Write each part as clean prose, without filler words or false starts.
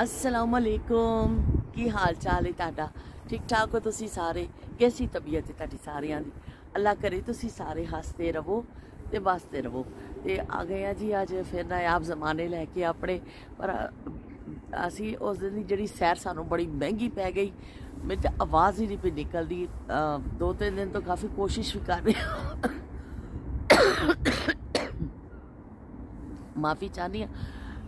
अस्सलाम वालेकुम। की हाल चाल है तुहाडा? ठीक ठाक हो तुसी सारे? कैसी तबीयत है तुहाडी सारियां दी? अल्लाह करे तुसी सारे हसते रवो ते बसते रवो। ते आ गए हैं जी अज फिर नायाब जमाने लैके अपने, पर असी उस दिन की जिहड़ी सैर सानू बड़ी महंगी पै गई। मेरी तो आवाज़ ही नहीं पई निकलदी। 2-3 दिन तो काफ़ी कोशिश भी कर रही माफ़ी चाहनी हाँ।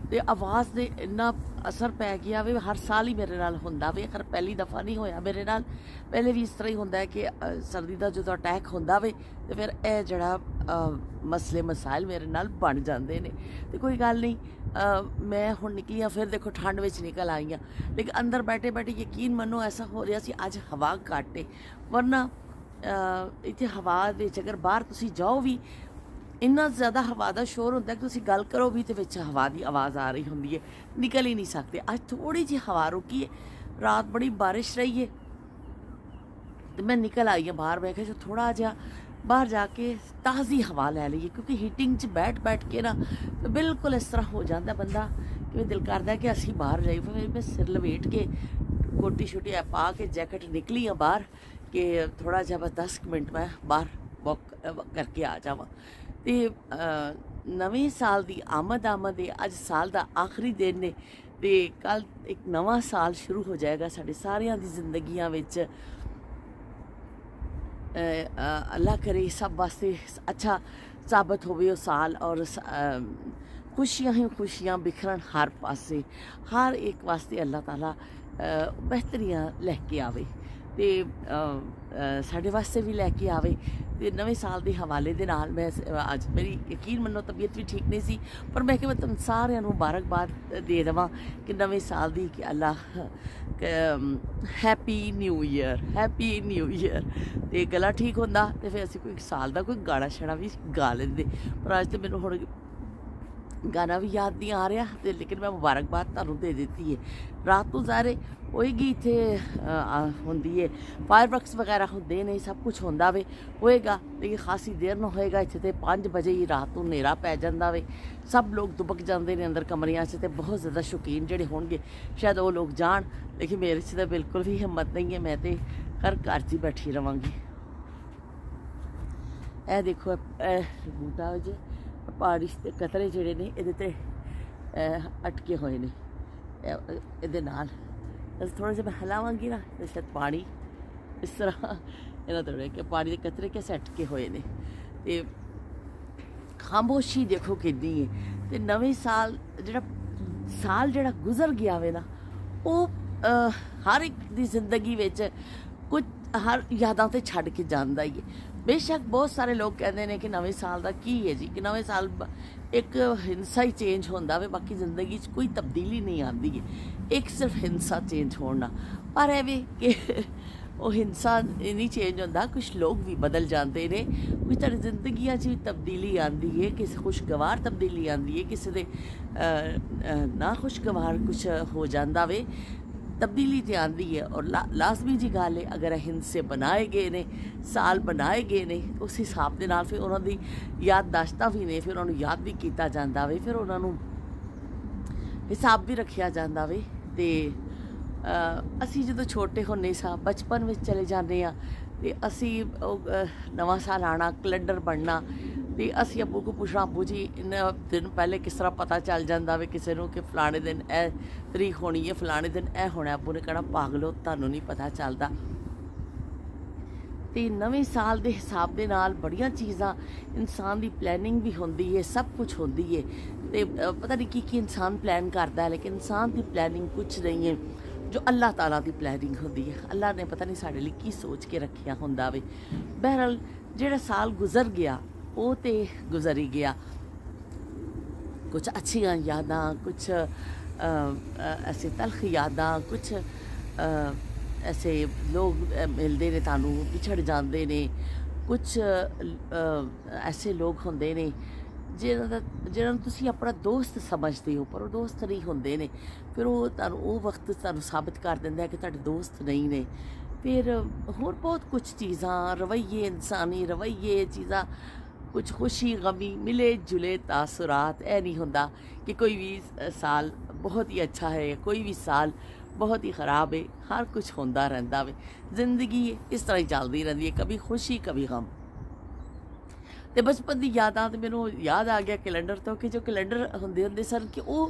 तो आवाज़ दे इन्ना असर पै गया वे, हर साल ही मेरे नाल हुंदा वे। खैर पहली दफ़ा नहीं होया मेरे नाल, पहले भी इस तरह ही हुंदा है कि सर्दी का जो अटैक हुंदा वे तो फिर यह जड़ा मसले मसाइल मेरे नाल बन जाते हैं। तो कोई गल नहीं, मैं हुण निकली हाँ, फिर देखो ठंड में निकल आई हाँ। लेकिन अंदर बैठे बैठे यकीन मनो ऐसा हो रहा सी अज हवा घट है, वरना इत्थे हवा विच अगर बाहर तुसी जाओ भी इन्ना ज़्यादा हवा का शोर होता है कि तुसी गल करो भी तो विच हवा की आवाज़ आ रही होंगी है, निकल ही नहीं सकते। अज थोड़ी जी हवा रुकी है, रात बड़ी बारिश रही है तो मैं निकल आई हाँ बाहर। मैं जो थोड़ा जहा बाहर जाके ताज़ी हवा लै लीए, क्योंकि हीटिंग च बैठ बैठ के ना तो बिल्कुल इस तरह हो जाता बंदा कि दिल करता कि असी बाहर जाइए। फिर मैं सिर लपेट के कोटी शोटी पा के जैकेट निकली हाँ बाहर कि थोड़ा जहा बस 10 मिनट मैं बाहर वॉक करके आ जावा। तो नवे साल की आमद है। अज साल का आखिरी दिन ने तो कल एक नवा साल शुरू हो जाएगा साढ़े सारियां दी जिंदगियां विच। अल्लाह करे सब वास्ते अच्छा साबित होवे वो साल, और खुशियां ही खुशियां बिखरन हर पासे, हर एक वास्ते अल्लाह ताला बेहतरियां लैके आवे ते साढ़े वास्ते भी लैके आवे। तो नवे साल के हवाले दे नाल मैं अज मेरी यकीन मनो तबीयत भी ठीक नहीं सी, पर मैं कि मैं तुम सारिਆਂ ਨੂੰ मुबारकबाद दे देवां कि नवे साल की कि अल्लाह हैप्पी न्यू ईयर। तो गला ठीक होंदा तो फिर असीं कोई साल का कोई गाना शाना भी गा लेंदे, पर अज तो मैनूं हुण गाना भी याद नहीं आ रहा तो, लेकिन मैं मुबारकबाद तुहानूं दे दी है। रात को ज़ाहिर होएगी, इत्थे होंदी है फायरवर्क्स वगैरह होंदे ने, सब कुछ होंदा वे होएगा, लेकिन खासी देर ना होएगा। इत्थे तो 5 बजे ही रात को हनेरा पै जांदा वे, सब लोग दुबक जाते हैं अंदर कमरियां च। तो बहुत ज़्यादा शौकीन जिहड़े होणगे शायद वो लोग जान, लेकिन मेरे च तो बिल्कुल भी हिम्मत नहीं है। मैं तो घर च ही बैठी रवांगी। ए देखो बूटा जे पहाड़ी कतरे जिहड़े ने इहदे ते अटके हुए ने, इहदे नाल थोड़ा जहा मैं हिलावांगी ना तो शायद पानी इस तरह इन्होंने थोड़े कि पानी के कतरे कैसे अटके हुए ने। तो खामोशी देखो कितनी है। तो नवे साल जिहड़ा गुजर गया वे ना, वो हर एक दी जिंदगी विच कुछ हर यादां ते छड्ड के जांदा ही है। बेशक बहुत सारे लोग कहते हैं कि नवे साल का की है जी, कि नवे साल एक हिंसा ही चेंज होंदा वे, बाकी जिंदगी कोई तब्दीली नहीं आती है, एक सिर्फ हिंसा चेंज होना। पर है कि वो हिंसा नहीं चेंज होंदा, कुछ लोग भी बदल जाते हैं, कुछ तेरी जिंदगियां भी तब्दीली आती है, किसी खुशगवार तब्दीली आती है, किसी दे ना खुशगवार कुछ हो जाता वे, तब्दीली तो आती है। और लाजमी जी गल है, अगर हिंसे बनाए गए ने, साल बनाए गए ने, उस हिसाब के नाल फिर उन्होंने याददाश्तां भी ने, फिर उन्होंने याद भी किया जाता वे, फिर उन्होंने हिसाब भी रखा जाता वे। तो असी जो छोटे होने सा बचपन में चले जाते हैं तो असी नवा साल आना, कैलेंडर बनना, तो असी अबू को पूछना, अबू जी इन दिन पहले किस तरह पता चल जाता वे किसी को कि फलाने दिन ए तरीक होनी है, फलाने दिन ए होना। अबू ने कहना पागलो तुहानूं नहीं पता चलता। तो नवे साल के हिसाब के नाल बड़ियां चीज़ां इंसान की प्लैनिंग भी होंदी है, सब कुछ होंदी है। तो पता नहीं की इंसान प्लैन करता है, लेकिन इंसान की प्लैनिंग कुछ नहीं है जो अल्लाह ताला की प्लैनिंग होंदी है। अल्लाह ने पता नहीं साढ़े लिए की सोच के रखिया होंदा वे। बहरहाल जिहड़ा साल गुजर गया वो तो गुजर ही गया। कुछ अच्छियाँ यादां, कुछ ऐसे तलख यादां, कुछ ऐसे लोग मिलते ने तानू पिछड़ जाते ने, कुछ ऐसे लोग होंदे ने जिन्होंने तुसी अपना दोस्त समझते हो, पर वो दोस्त नहीं होंदे ने। फिर वो तुहानू वो वक्त तुहानू साबित कर दिंदा है कि तुहाडे दोस्त नहीं ने। फिर होर बहुत कुछ चीज़ां, रवैये, इंसानी रवैये, चीज़ां कुछ खुशी गमी मिले जुले तासुरात। ऐ नहीं होंदा कि कोई भी साल बहुत ही अच्छा है, कोई भी साल बहुत ही ख़राब है। हर कुछ होंदा रहिंदा वे, जिंदगी इस तरह ही चलदी रहिंदी है, कभी खुशी कभी गम। तो बचपन की यादां ते मैनूं याद आ गया कैलेंडर तो कि जो कैलेंडर हुंदे हुंदे सन कि वो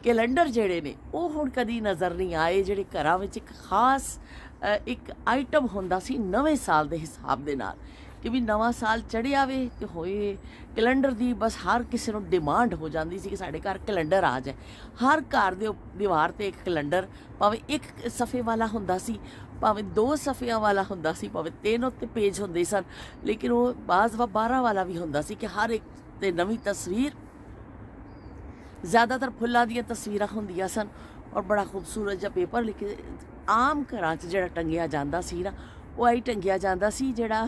कैलेंडर जिहड़े ने वो हुण कदी नज़र नहीं आए, जिहड़े घरां विच एक खास एक आइटम हुंदा सी नवें साल के हिसाब दे नाल कि भी नवा साल चढ़िया वे तो होए कैलेंडर दी बस हर किसी नूं डिमांड हो जाती सी कि साडे घर कैलेंडर आ जाए। हर घर दे दीवार ते एक कैलेंडर भावें एक सफ़े वाला हुंदा सी, भावें 2 सफ़ियां वाला हुंदा सी, भावें 3 उत्ते पेज हुंदे सन, लेकिन वो बाज़ 12 वाला भी हुंदा सी कि हर एक ते नवीं तस्वीर, ज़्यादातर फुल्लां दीयां तस्वीरां हुंदियां सन और बड़ा खूबसूरत जिहा पेपर। लेकिन आम घरां च जिहड़ा टंगिया जांदा सी ना वो आई टंगिया जांदा सी जिहड़ा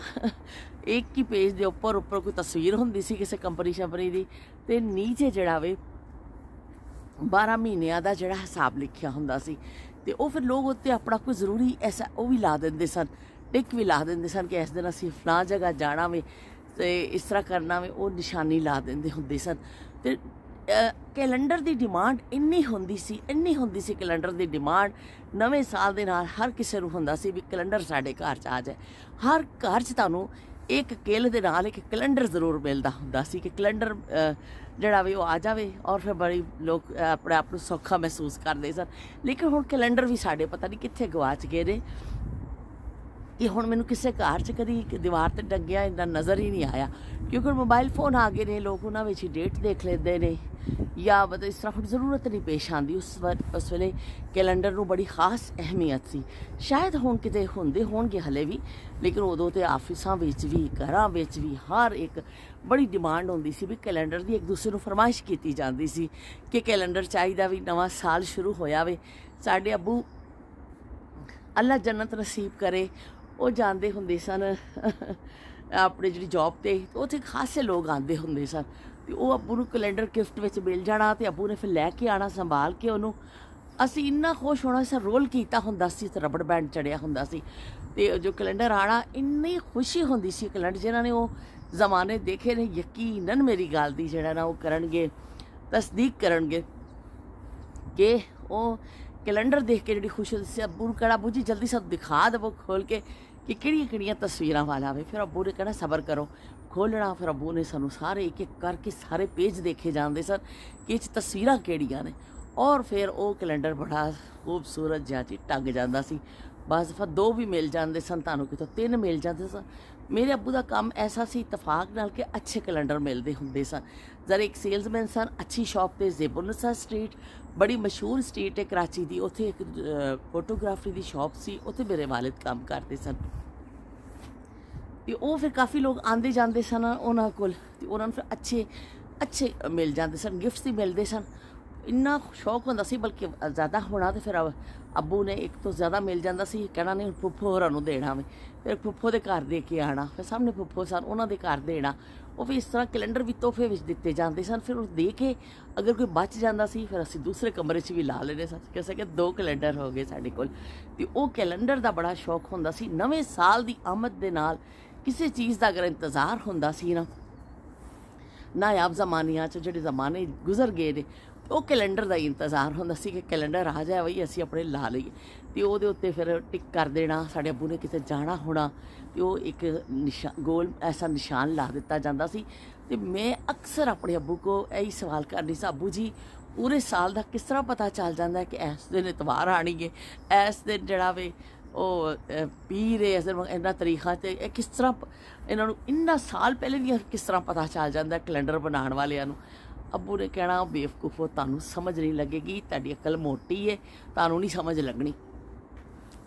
एक ही पेज दे उपर कोई तस्वीर हुंदी सी किसी कंपनी शंपनी दी ते नीचे जिहड़ा वे 12 महीनिਆਂ ਦਾ जिहड़ा हिसाब लिखिया हुंदा सी ते ਉਹ फिर लोग उत्ते अपना कोई ज़रूरी ऐसा वो भी ला देंदे सन, टिक भी ला देंदे सन कि इस दिन असीं फलां जगह जाना वे ते इस तरह करना वे, वो निशानी ला देंदे हुंदे सन। ते कैलेंडर की डिमांड इन्नी होंदी सी कैलेंडर की डिमांड नवें साल के नाल हर किसी नूं हुंदा सी भी कैलेंडर साडे घर च आ जाए। हर घर च तुहानूं एक किल दे नाल एक कैलेंडर जरूर मिलदा हुंदा सी कि कैलेंडर जिहड़ा वे वो आ जावे और फिर बड़ी लोग अपने आप नूं सौखा महसूस करदे सन। लेकिन हुण कैलेंडर भी साडे पता नहीं कित्थे गवाच गए ने कि हुण मैनूं किसी घर च कदी दीवार ते टंगिया इन्ना नज़र ही नहीं आया, क्योंकि मोबाइल फोन आ गए ने, लोग उन्हां विच डेट देख लेंदे ने या मतलब इस तरह हुण जरूरत नहीं पेश आंदी। उस वेले कैलेंडर नूं बड़ी खास अहमियत सी। शायद हुण किते हुंदे होणगे हले भी, लेकिन उदों ते आफिसां विच भी घरां विच भी हर एक बड़ी डिमांड होंदी सी भी कैलेंडर दी, एक दूसरे नूं फरमाइश कीती जांदी सी कि कैलेंडर चाहीदा भी नवां साल शुरू होया वे। साडे अब्बू अल्लाह जन्नत नसीब करे वो जाते होंदे सन अपनी जी जॉब ते उत्थे खासे लोग आते होंदे सन ते वो अब्बू नूं कैलेंडर गिफ्ट विच मिल जाना ते अब्बू ने फिर लैके आना संभाल के उन्होंने। असी इन्ना खुश होना सा, रोल कीता हुंदा सी ते रबड़ बैंड चढ़िया हुंदा सी ते जो कैलेंडर आना इन्नी खुशी हुंदी सी। कैलेंडर जिन्हां ने वो जमाने देखे ने यकीनन मेरी गल दी जिहड़ा ना वो करनगे, तसदीक करनगे कि वो कैलेंडर देख के जी खुशी होती सी। अब्बू कहना अब्बू जी जल्दी सब दिखा देवो खोल के कि किहड़ियां तस्वीरां वाला वे। फिर अब्बू ने कहना सबर करो, खोलना। फिर अब्बू ने सानू सारे एक एक करके सारे पेज देखे जाते सन कि इस तस्वीरां किहड़ियां ने और फिर वो कैलेंडर बड़ा खूबसूरत जिहा जी टंग जाता सी। बस फिर 2 भी मिल जाते सन, तुहानूं कितों 3 मिल जाते सन। मेरे अब्बू का काम ऐसा सी इतफाक नाल कि अच्छे कैलेंडर मिलते होंदे सन। जरा एक सेल्समैन सन, अच्छी शॉप ते ज़ेबुन्निसा स्ट्रीट बड़ी मशहूर स्ट्रीट है कराची दी, उत्थे एक फोटोग्राफरी की शॉप सी, उत्थे मेरे वालिद काम करते सन ते वो फिर काफ़ी लोग आते जाते सन उन्हां कोल ते उन्हां नूं फिर अच्छे अच्छे मिल जाते सन, गिफ्ट्स भी मिलते सन। इन्ना शौक होंदा सी, बल्कि ज़्यादा होना तो फिर अब्बू ने एक तो ज़्यादा मिल जाता सी, कहना नहीं फुफ्फो होरां नूं देना वे, फिर फुफ्फो दे घर दे के आना, फिर सामने फुफ्फो सन उन्हां दे घर देना। वो फिर इस तरह कैलेंडर भी तोहफे विच दिते जाते सन। फिर उस दे के अगर कोई बच जाता सी फिर असीं दूसरे कमरे च भी ला लेने सन। कैसे कि 2 कैलेंडर हो गए साडे कोल ते वो कैलेंडर का बड़ा शौक होंदा सी। नवें साल की आमद दे नाल किसी चीज़ का अगर इंतज़ार होंदा सी ना, नायाब जमानियां च जिहड़े जमाने गुजर गए ने वो कैलेंडर का इंतज़ार होंदा सी कि कैलेंडर आ जाए बई असीं अपने ला लईए ते ओहदे उत्ते फिर टिक कर देना। साडे अब्बू ने किते जाना होना ते वो एक गोल ऐसा निशान ला दिता जाता सी। ते मैं अक्सर अपने अब्बू को यही सवाल करनी सी, अब्बू जी पूरे साल का किस तरह पता चल जाता है कि इस दिन इतवार आनी है, इस दिन जिहड़ा वे पीर है, इस दिन इन्ना तरीखा ते किस तरह इन्हों इन्ना साल पहले भी किस तरह पता चल जाता है कैलेंडर बनाने वालियां नूं। अब्बू ने कहना बेवकूफो तुहानूं समझ नहीं लगेगी, तुहाडी अकल मोटी है, तुहानूं नहीं समझ लगनी।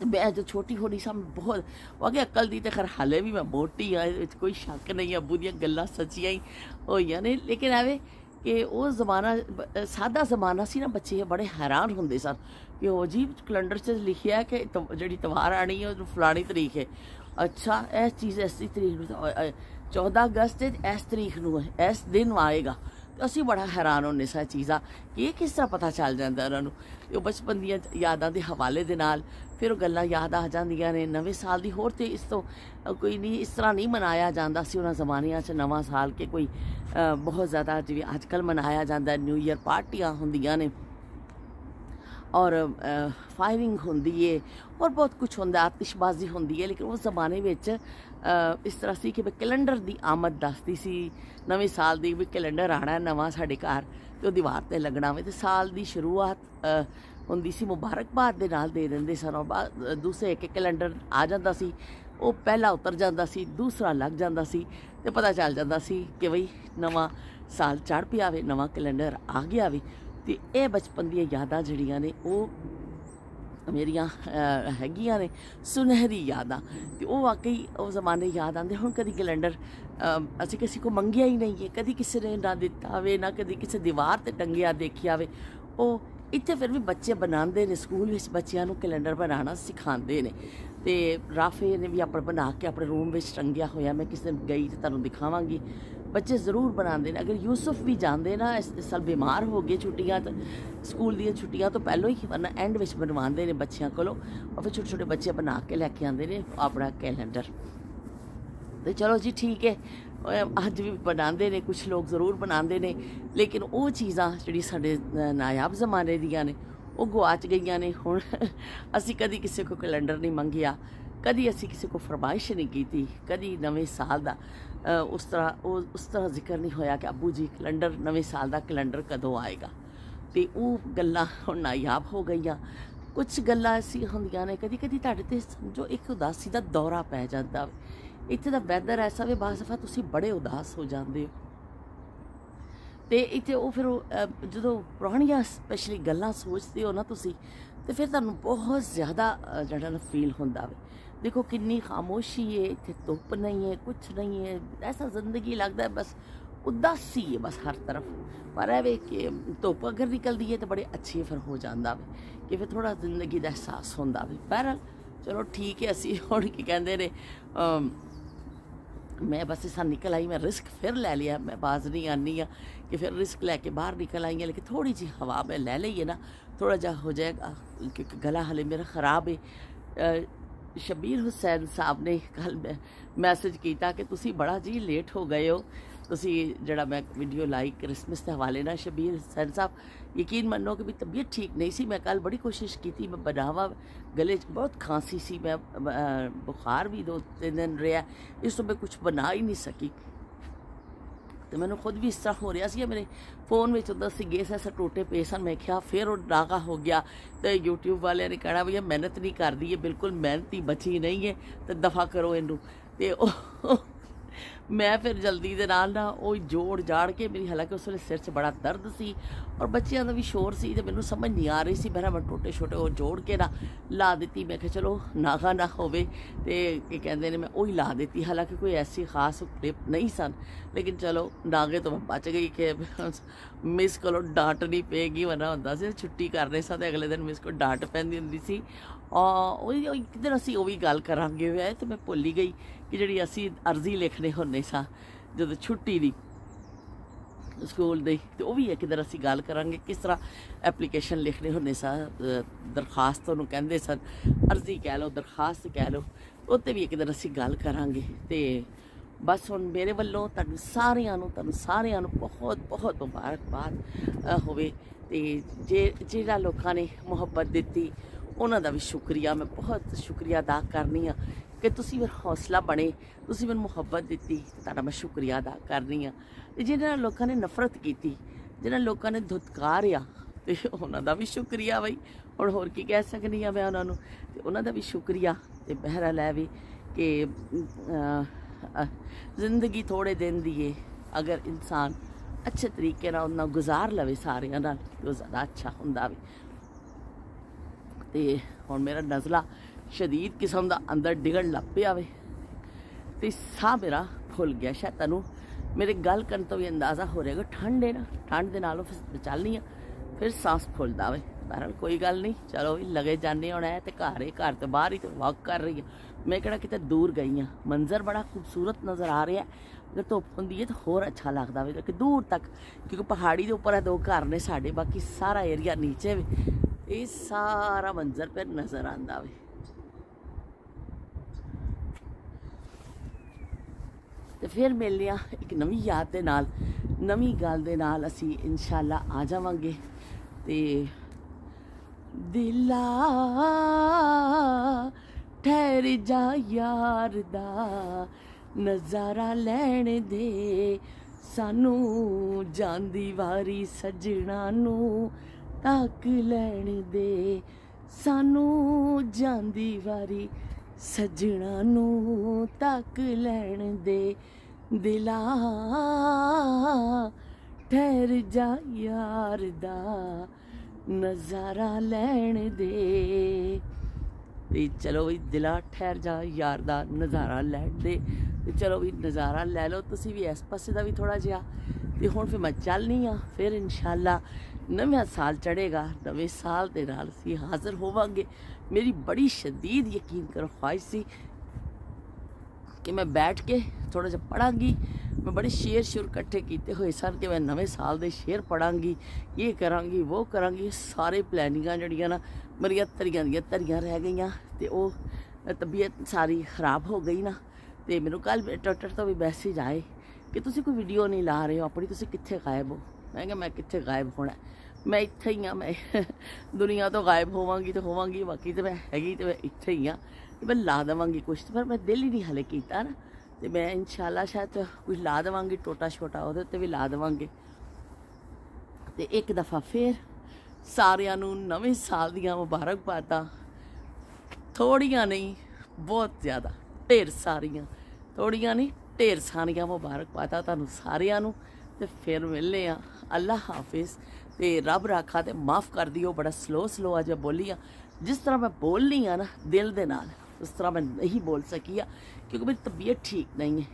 तो मैं जो छोटी होनी सा बहुत वाकई अकल दी तो खैर हाले भी मैं मोटी हाँ, कोई शक नहीं। अब्बू दियां गल्लां सच्चियां ही होईयां ने। लेकिन एवें कि वो जमाना सादा जमाना सी ना, बच्चे बड़े हैरान होंदे सन कि वो जी कैलेंडर च लिखिया है कि जिहड़ी त्योहार आनी है फलानी तरीक है। अच्छा इस चीज़ इस तरीक 14 अगस्त इस तरीक नूं है, इस दिन आएगा। ਅਸੀਂ ਬੜਾ ਹੈਰਾਨ ਹੁੰਦੇ ਸਾਂ ਚੀਜ਼ਾਂ ਕਿ ਇਹ ਕਿਸ ਤਰ੍ਹਾਂ ਪਤਾ ਚੱਲ ਜਾਂਦਾ ਉਹਨਾਂ ਨੂੰ। ਉਹ ਬਚਪਨ ਦੀਆਂ ਯਾਦਾਂ ਦੇ ਹਵਾਲੇ ਦੇ ਨਾਲ ਫਿਰ ਉਹ ਗੱਲਾਂ ਯਾਦ ਆ ਜਾਂਦੀਆਂ ਨੇ। ਨਵੇਂ ਸਾਲ ਦੀ ਹੋਰ ਤੇ ਇਸ ਤੋਂ ਕੋਈ ਨਹੀਂ, ਇਸ ਤਰ੍ਹਾਂ ਨਹੀਂ ਮਨਾਇਆ ਜਾਂਦਾ ਸੀ ਉਹਨਾਂ ਜ਼ਮਾਨਿਆਂ 'ਚ ਨਵਾਂ ਸਾਲ ਕਿ ਕੋਈ ਬਹੁਤ ਜ਼ਿਆਦਾ ਜਿਵੇਂ ਅੱਜ ਕੱਲ੍ਹ ਮਨਾਇਆ ਜਾਂਦਾ। ਨਿਊ ਈਅਰ ਪਾਰਟੀਆਂ ਹੁੰਦੀਆਂ ਨੇ और फायरिंग होंदी है और बहुत कुछ होंदा, आतिशबाजी होंदी है। लेकिन उस ज़माने विच इस तरह सी कि कैलेंडर दी आमद दसदी सी नवें साल दी, भी कैलेंडर आना नवां साडे घर ते ओह दीवार ते लगना वे ते साल दी शुरुआत होंदी सी। मुबारकबाद दे नाल दे दिंदे सन। और दूसरे एक कैलेंडर आ जांदा सी, ਉਹ ਪਹਿਲਾ ਉਤਰ ਜਾਂਦਾ ਸੀ, ਦੂਸਰਾ ਲੱਗ ਜਾਂਦਾ ਸੀ ਤੇ ਪਤਾ ਚੱਲ ਜਾਂਦਾ ਸੀ ਕਿ ਬਈ ਨਵਾਂ ਸਾਲ ਚੜ੍ਹ ਪਿਆ ਵੇ, ਨਵਾਂ ਕੈਲੰਡਰ ਆ ਗਿਆ ਵੇ। ਤੇ ਇਹ ਬਚਪਨ ਦੀਆਂ ਯਾਦਾਂ ਜਿਹੜੀਆਂ ਨੇ ਉਹ ਮੇਰੀਆਂ ਹੈਗੀਆਂ ਨੇ ਸੁਨਹਿਰੀ ਯਾਦਾਂ। ਤੇ ਉਹ ਵਾਕਈ ਉਹ ਜ਼ਮਾਨੇ ਯਾਦ ਆਉਂਦੇ। ਹੁਣ ਕਦੀ ਕੈਲੰਡਰ ਅਸੀਂ ਕਿਸੇ ਕੋ ਮੰਗਿਆ ਹੀ ਨਹੀਂ ਹੈ, ਕਦੀ ਕਿਸੇ ਨੇ ਨਾ ਦਿੱਤਾ ਵੇ, ਨਾ ਕਦੀ ਕਿਸੇ ਦੀਵਾਰ ਤੇ ਟੰਗਿਆ ਦੇਖਿਆ ਵੇ। ਉਹ ਇੱਥੇ ਫਿਰ ਵੀ ਬੱਚੇ ਬਣਾਉਂਦੇ ਨੇ, ਸਕੂਲ ਵਿੱਚ ਬੱਚਿਆਂ ਨੂੰ ਕੈਲੰਡਰ ਬਣਾਉਣਾ ਸਿਖਾਉਂਦੇ ਨੇ। ਤੇ ਰਾਫੇ ਨੇ ਵੀ ਆਪਣਾ ਬਣਾ ਕੇ ਆਪਣੇ ਰੂਮ ਵਿੱਚ ਟੰਗਿਆ ਹੋਇਆ। ਮੈਂ ਕਿਸੇ ਦਿਨ ਗਈ ਤੇ ਤੁਹਾਨੂੰ ਦਿਖਾਵਾਂਗੀ। ਬੱਚੇ ਜ਼ਰੂਰ ਬਣਾਉਂਦੇ ਨੇ। ਅਗਰ ਯੂਸਫ ਵੀ ਜਾਂਦੇ ਨਾ, ਇਸ ਸਾਲ ਬਿਮਾਰ ਹੋ ਗਏ ਛੁੱਟੀਆਂ, ਸਕੂਲ ਦੀਆਂ ਛੁੱਟੀਆਂ ਤੋਂ ਪਹਿਲਾਂ ਹੀ, ਵਰਨਾ ਐਂਡ ਵਿੱਚ ਬਣਵਾਉਂਦੇ ਨੇ ਬੱਚਿਆਂ ਕੋਲੋਂ। और फिर छोटे छोटे बच्चे बना के लैके आते हैं अपना कैलेंडर। तो चलो जी ठीक है, अज भी बनाते ने कुछ लोग ज़रूर बनाते ने। लेकिन वो चीज़ां जिहड़ी साडे नायाब ज़माने दियां ने वो गुआच गई ने। हुण असी कदी किसी को कैलेंडर नहीं मंगिया, कदी असी किसी को फरमाइश नहीं की, कदी नवें साल का उस तरह जिक्र नहीं होया कि अबू जी कैलेंडर नवें साल का कैलेंडर कदों आएगा। तो वो गल्लां हुण नायाब हो गई। कुछ गल्लां ऐसी होंदियां ने, कदी कदी तुहाडे ते समझो एक उदासी का दौरा पै जाता। इत्थे दा वैदर ऐसा वे बास दफा तुसीं बड़े उदास हो जाते हो। तो इत्थे वो फिर जो पुरानियां स्पैशली गल्लां सोचते हो ना तुसीं, तो फिर तुहानूं बहुत ज़्यादा जिहड़ा ना फील होंदा वे। देखो कितनी खामोशी है, इत्थे धुप नहीं है, कुछ नहीं है, ऐसा जिंदगी लगता है बस उदासी है बस हर तरफ। पर है वे कि धुप अगर निकलती है तो बड़े अच्छे फिर हो जाता वे कि फिर थोड़ा जिंदगी का एहसास होंदा वे। बहरहाल चलो ठीक है, असी हुण की कहंदे ने मैं बस इस निकल आई, मैं रिस्क फिर ले लिया। मैं बाज नहीं आनी हाँ कि फिर रिस्क लैके बाहर निकल आई है। लेकिन थोड़ी जी हवा में ले ली है ना, थोड़ा जा हो जाएगा क्योंकि गला हले मेरा ख़राब है। शबीर हुसैन साहब ने कल मैसेज किया कि तुसी बड़ा जी लेट हो गए हो। तुसी जड़ा मैं वीडियो लाई क्रिसमस के हवाले ना, शबीर हुसैन साहब यकीन मनो कि भी तबीयत ठीक नहीं सी। मैं कल बड़ी कोशिश की थी, मैं बनावा, गले बहुत खांसी सी, मैं बुखार भी 2-3 दिन रहा, इस तो मैं कुछ बना ही नहीं सकी। तो मैंने खुद भी इस तरह हो रहा सी। मेरे फोन में उधर से गैस ऐसा टोटे पे सन। मैं क्या फिर वो नागा हो गया। तो यूट्यूब वाले ने कहना भैया मेहनत नहीं कर दी है, बिल्कुल मेहनत ही बची नहीं है, तो दफा करो इनू। तो मैं फिर जल्दी दे नाल ना वो जोड़ जाड़ के मेरी, हालांकि उस वे सिर च बड़ा दर्द सी और बच्चों का भी शोर सी, तो मैनू समझ नहीं आ रही सी। मैं टोटे छोटे वो जोड़ के ना ला दी। मैं चलो नागा ना होवे ते कहते हैं मैं वही ला दी। हालांकि कोई ऐसी खास क्लिप नहीं सन, लेकिन चलो नागे तो मैं बच गई कि मिस को डांट नहीं पेगी। वरना होंदा सी छुट्टी करने सा तो अगले दिन मिस को डांट पैंदी हुंदी सी। और एक दिन असी वो भी गल करांगे हुए, तो मैं भुल ही गई कि जिहड़ी असी अर्जी लिखने होंदे सा जदों छुट्टी दी स्कूल दी, तो वो भी एक दिन असी गल करांगे किस तरह एप्लीकेशन लिखने होंदे सा। दरखास्त उहनूं कहंदे सन, अर्जी कह लो, दरखास्त कह लो, उत्ते भी एक दिन असी गल करांगे। ते बस हुण मेरे वल्लों तुहानूं सारिआं नूं बहुत बहुत मुबारकबाद होवे। ते जिहड़ा लोकां ने मुहब्बत दित्ती उन्हां दा भी शुक्रिया, मैं बहुत शुक्रिया अदा करनी हाँ कि तुसीं मेरा हौसला बने, तुसीं मैनूं मुहब्बत दित्ती, तुहाडा मैं शुक्रिया अदा करनी हाँ। ते जिन्हां लोकां ने नफरत कीती, जिन्हां लोकां ने धुतकारिया, ते उन्हां दा भी शुक्रिया बई। हुण होर की कह सकनी हाँ मैं उन्हां नूं, ते उन्हां दा भी शुक्रिया। ते बहरहाल है भी कि जिंदगी थोड़े दिन दी है, अगर इंसान अच्छे तरीके नाल उन्हां गुजार लवे सारिआं नाल, तो ज़्यादा अच्छा हुंदा वे। तो हुण मेरा नज़ला शदीद किस्म का अंदर डिगण लग पिया वे, तो साह मेरा फुल गया। शायद तुहानूं मेरे गल करन तो भी अंदाज़ा हो रहा है ठंड है ना, ठंड के नालों फिर चलनी फिर सांस फुलदा वे। बहरहाल कोई गल नहीं, चलो भी लगे जाने होना है। तो घर तो बाहर ही तो वॉक कर रही है, मैं कहना कितने दूर गई हाँ। मंजर बड़ा खूबसूरत नज़र आ रहा है, अगर धुप्प होंदी है तो होर अच्छा लगता वे कि दूर तक, क्योंकि पहाड़ी के उपर 2 घर ने साढ़े, बाकी सारा एरिया नीचे वे, ये सारा मंजर फिर नज़र आता वे। तो फिर मिलने एक नवी याद के नाल, नवी गल दे नाल असी इंशाअल्लाह आ जावांगे। ते दिला ठहर जा यार दा नज़ारा लैण दे, सानू जांदी वारी सजना नू तक लैण दे, सानू जांदी वारी सजना नू तक लैण दे, दिला ठहर जा यार दा नज़ारा लैण दे। ते चलो भी दिला ठहर जा यार दा नज़ारा लैण दे। ते चलो भी नज़ारा लै लो तुसी भी, इस पासे दा भी थोड़ा जिहा। ते हुण फिर मैं चलनी हाँ, फिर इंशाअल्लाह नवा साल चढ़ेगा, नवे साल दे नाल असीं हाज़र होवांगे। मेरी बड़ी शदीद यकीन करो ख्वाहिश सी कि मैं बैठ के थोड़ा जिहा पढ़ांगी। मैं बड़े शेर शुर कट्ठे किए हुए सन कि मैं नवे साल दे शेर पढ़ांगी, ये करांगी वो करांगी। सारे प्लैनिंगां जड़ियां ना मेरियां धरियां दियां धरियां रह गईयां। ते ओह तबीयत सारी खराब हो गई ना। ते मैनूं कल ट्विटर तो भी मैसेज आए कि तुसी कोई वीडियो नहीं ला रहे हो अपनी, तुसी कित्थे गायब हो। मैं कहा मैं कित्थे गायब होना, मैं इत्थे ही हाँ। मैं दुनिया तो गायब होवांगी तो होवांगी, बाकी तो मैं हैगी तो मैं इत्थे ही हाँ। मैं ला देवांगी कुछ, पर मैं दिल ही नहीं हले कीता ना। तो मैं इंशाअल्लाह शायद कुछ ला देवांगी टोटा छोटा, वो भी ला देवांगे। तो एक दफ़ा फिर सारियां नूं नवे साल दियां मुबारकबादां, थोड़ियां नहीं बहुत ज़्यादा, ढेर सारियां, थोड़ियां नहीं ढेर सारियां मुबारकबादां तुहानूं सारियां नूं। ते फिर मिलने आ, अल्लाह हाफिज़। ते रब राखा ते माफ़ कर दिओ, बड़ा स्लो अज बोली हाँ। जिस तरह मैं बोलनी हाँ ना दिल दे नाल, उस तरह मैं नहीं बोल सकी हाँ, क्योंकि मेरी तबीयत ठीक नहीं है।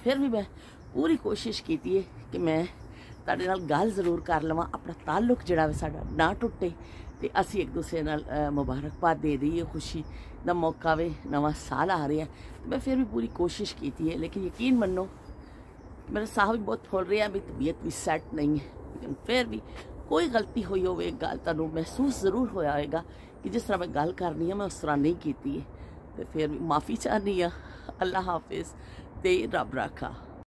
फिर भी मैं पूरी कोशिश की है कि मैं तुहाडे नाल गल जरूर कर लवां, अपना ताल्लुक जिहड़ा वे साडा ना टुटे, ते असीं एक दूसरे नाल मुबारकबाद दे दईए। खुशी दा मौका वे, नवा साल आ रहा है। तो मैं फिर भी पूरी कोशिश की है, लेकिन यकीन मनो मेरा साह भी बहुत फुल रहा है, मेरी तबीयत भी सैट नहीं है। लेकिन फिर भी कोई गलती हुई हो गल तुहानूं महसूस जरूर होया होएगा कि जिस तरह मैं गल करनी है मैं उस तरह नहीं की है। तो फिर भी माफ़ी चाहनी हाँ। अल्लाह हाफिज़ ते रब राखा।